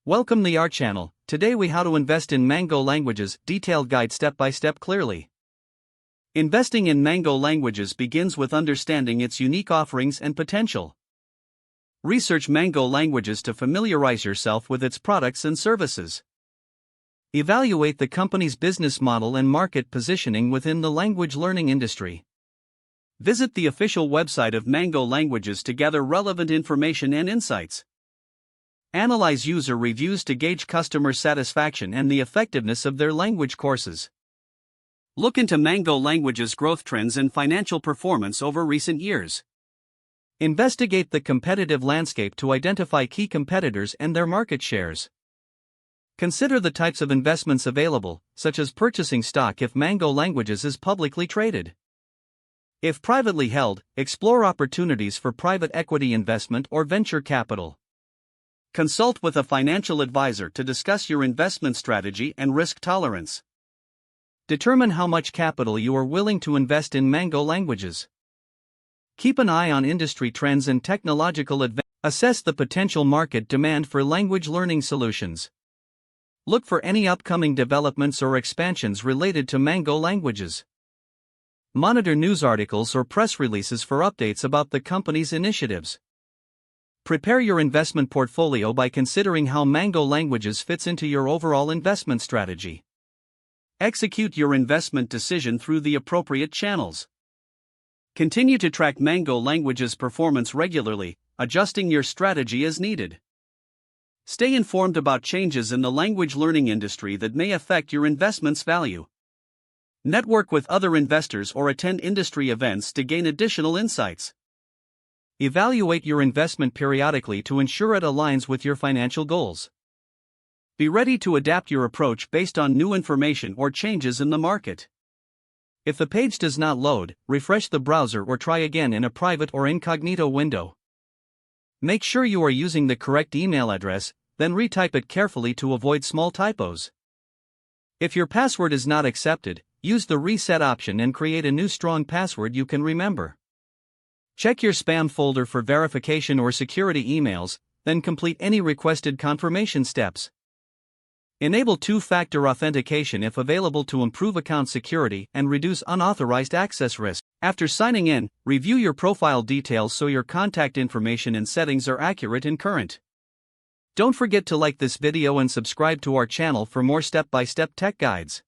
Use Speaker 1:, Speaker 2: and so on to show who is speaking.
Speaker 1: Welcome the our channel. Today we how to invest in Mango Languages, detailed guide step by step clearly. Investing in Mango Languages begins with understanding its unique offerings and potential. Research Mango Languages to familiarize yourself with its products and services. Evaluate the company's business model and market positioning within the language learning industry. Visit the official website of Mango Languages to gather relevant information and insights. Analyze user reviews to gauge customer satisfaction and the effectiveness of their language courses. Look into Mango Languages' growth trends and financial performance over recent years. Investigate the competitive landscape to identify key competitors and their market shares. Consider the types of investments available, such as purchasing stock if Mango Languages is publicly traded. If privately held, explore opportunities for private equity investment or venture capital. Consult with a financial advisor to discuss your investment strategy and risk tolerance. Determine how much capital you are willing to invest in Mango Languages. Keep an eye on industry trends and technological advances. Assess the potential market demand for language learning solutions. Look for any upcoming developments or expansions related to Mango Languages. Monitor news articles or press releases for updates about the company's initiatives. Prepare your investment portfolio by considering how Mango Languages fits into your overall investment strategy. Execute your investment decision through the appropriate channels. Continue to track Mango Languages' performance regularly, adjusting your strategy as needed. Stay informed about changes in the language learning industry that may affect your investment's value. Network with other investors or attend industry events to gain additional insights. Evaluate your investment periodically to ensure it aligns with your financial goals. Be ready to adapt your approach based on new information or changes in the market. If the page does not load, refresh the browser or try again in a private or incognito window. Make sure you are using the correct email address, then retype it carefully to avoid small typos. If your password is not accepted, use the reset option and create a new strong password you can remember. Check your spam folder for verification or security emails, then complete any requested confirmation steps. Enable two-factor authentication if available to improve account security and reduce unauthorized access risk. After signing in, review your profile details so your contact information and settings are accurate and current. Don't forget to like this video and subscribe to our channel for more step-by-step tech guides.